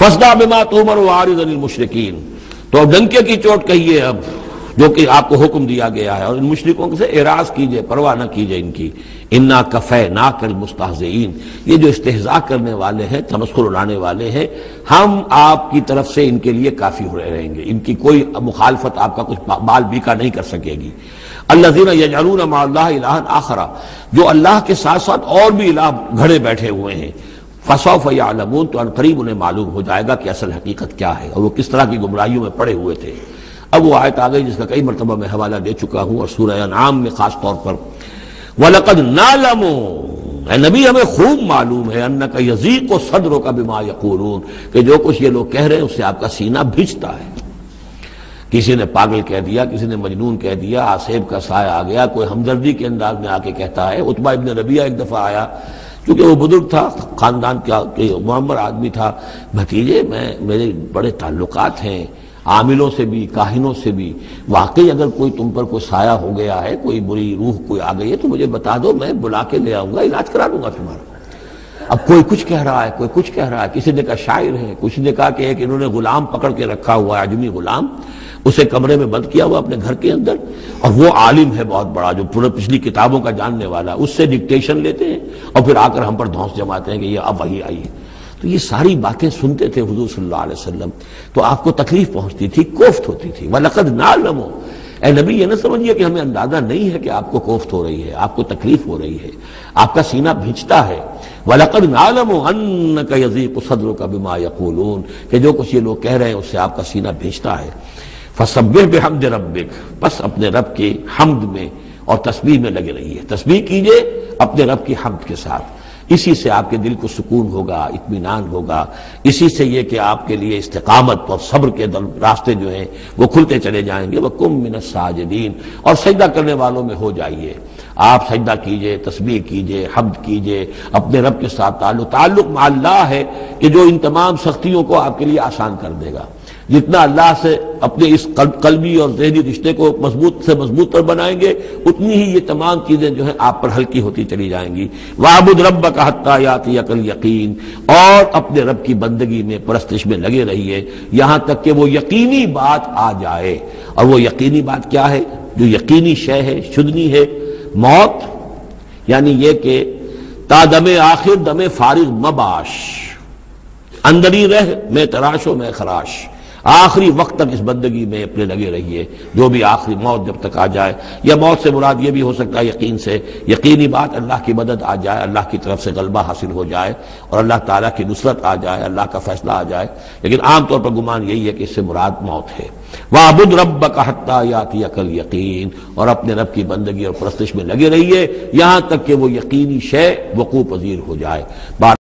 فاصدع بما تؤمر واعرض عن المشرکین، تو اب ڈنکے کی چوٹ کہیے اب جو کہ آپ کو حکم دیا گیا ہے، اور ان مشرکوں سے اعراض کیجئے، پرواہ نہ کیجئے ان کی۔ انا کفیناک المستہزئین، یہ جو استہزاء کرنے والے ہیں، تمسخر اڑانے والے ہیں، ہم آپ کی طرف سے ان کے لیے کافی ہو رہیں گے، ان کی کوئی مخالفت آپ کا کچھ بال بیکا نہیں کر سکے گی۔ الذین یجعلون مع اللہ الہا آخر، جو اللہ کے ساتھ ساتھ اور بھی الہ گھڑے بیٹھے ہوئے ہیں، فسوف یعلمون، تو عنقریب انہیں معلوم ہو جائے گا کہ اصل حقیقت کیا ہے اور وہ کس طرح کی گمراہیوں میں پڑے ہوئے تھے۔ اب وہ آیت آ گئی جس کا کئی مرتبہ میں حوالہ دے چکا ہوں، اور سورہ انعام میں خاص طور پر وَلَقَدْ نَعْلَمُ، اے نبی ہمیں خوب معلوم ہے، أَنَّكَ يَضِيقُ صَدْرُكَ بِمَا يَقُولُونَ، کہ جو کچھ یہ لوگ کہہ رہے ہیں اس سے آپ کا سینہ بھیجتا ہے۔ کسی نے پاگل کہہ دیا، کسی نے مجنون کہہ دیا، آصیب کا سایہ آ گیا، کوئی ہمدردی کے انداز میں آ کے کہتا ہے۔ عتبہ ابن ربیعہ ایک دفعہ آیا، کیونکہ وہ بزرگ تھا، خاندان کا معمر آدمی تھا، بھتیجے میرے بڑے تعلقات ہیں عاملوں سے بھی، کاہنوں سے بھی، واقعی اگر کوئی تم پر کوئی سایہ ہو گیا ہے، کوئی بری روح کوئی آ گئی ہے تو مجھے بتا دو، میں بلا کے لے آؤں گا، علاج کرا دوں گا تمہارا۔ اب کوئی کچھ کہہ رہا ہے، کوئی کچھ کہہ رہا ہے، کسی نے کہا شاعر ہے، کسی نے کہا کہ ایک انہوں نے غلام پکڑ کے رکھا ہوا ہے، عجمی غلام، اسے کمرے میں بند کیا ہوا اپنے گھر کے اندر، اور وہ عالم ہے بہت بڑا جو پورے پچھلی کتابوں کا جاننے والا، اس سے ڈکٹیشن لیتے ہیں اور پھر آ کر ہم پر دھونس جماتے ہیں کہ یہ اب وہی آئی ہے۔ تو یہ ساری باتیں سنتے تھے حضور صلی اللہ علیہ وسلم، تو آپ کو تکلیف پہنچتی تھی، کوفت ہوتی تھی۔ وَلَقَدْ نَعْلَمُ، اے نبی یہ نہ سمجھیے کہ ہمیں اندازہ نہیں ہے کہ آپ کو کوفت ہو رہی ہے، آپ کو تکلیف ہو رہی ہے، آپ کا سینہ بھیجتا ہے۔ وَلَقَدْ نَعْلَمُ أَنَّكَ يَضِيقُ صَدْرُكَ بِمَا يَقُولُونَ، کہ جو کچھ یہ لوگ کہہ رہے ہیں اس سے آپ کا سینہ بھیجتا ہے۔ فَسَبِّحْ بِحَمْدِ رَبِّكَ، بس اپنے رب کے حمد میں اور تسبیح میں لگے رہیے، تسبیح کیجئے اپنے رب کی حمد کے ساتھ، اسی سے آپ کے دل کو سکون ہوگا، اطمینان ہوگا، اسی سے یہ کہ آپ کے لیے استقامت اور صبر کے راستے جو ہیں وہ کھلتے چلے جائیں گے۔ وَقُم مِّنَ السَّاجِدِينَ، اور سجدہ کرنے والوں میں ہو جائیے، آپ سجدہ کیجئے، تسبیح کیجئے، حمد کیجئے، اپنے رب کے ساتھ تعلق مع اللہ ہے کہ جو ان تمام سختیوں کو آپ کے لیے آسان کر دے گا۔ جتنا اللہ سے اپنے اس قلبی اور ذہنی رشتے کو مضبوط سے مضبوط تر بنائیں گے، اتنی ہی یہ تمام چیزیں جو ہیں آپ پر ہلکی ہوتی چلی جائیں گی۔ وَاعْبُدْ رَبَّكَ حَتَّىٰ يَأْتِيَكَ الْيَقِينُ، اور اپنے رب کی بندگی میں، پرستش میں لگے رہیے یہاں تک کہ وہ یقینی بات آ جائے۔ اور وہ یقینی بات کیا ہے؟ جو یقینی شے ہے، شدنی ہے، موت، یعنی یہ کہ تا دم آخر دم فارغ مباش، اندری رہ میں تراش و میں خراش، آخری وقت تک اس بندگی میں اپنے لگے رہیے، جو بھی آخری موت جب تک آ جائے، یا موت سے مراد یہ بھی ہو سکتا ہے یقین سے، یقینی بات اللہ کی مدد آ جائے، اللہ کی طرف سے غلبہ حاصل ہو جائے اور اللہ تعالیٰ کی نصرت آ جائے، اللہ کا فیصلہ آ جائے، لیکن عام طور پر گمان یہی ہے کہ اس سے مراد موت ہے۔ وَاعْبُدْ رَبَّكَ حَتَّىٰ يَأْتِيَكَ الْيَقِينُ، اور اپنے رب کی بندگی اور پرستش میں لگے رہیے یہاں تک کہ وہ یقینی شے وقوع پذیر ہو جائے۔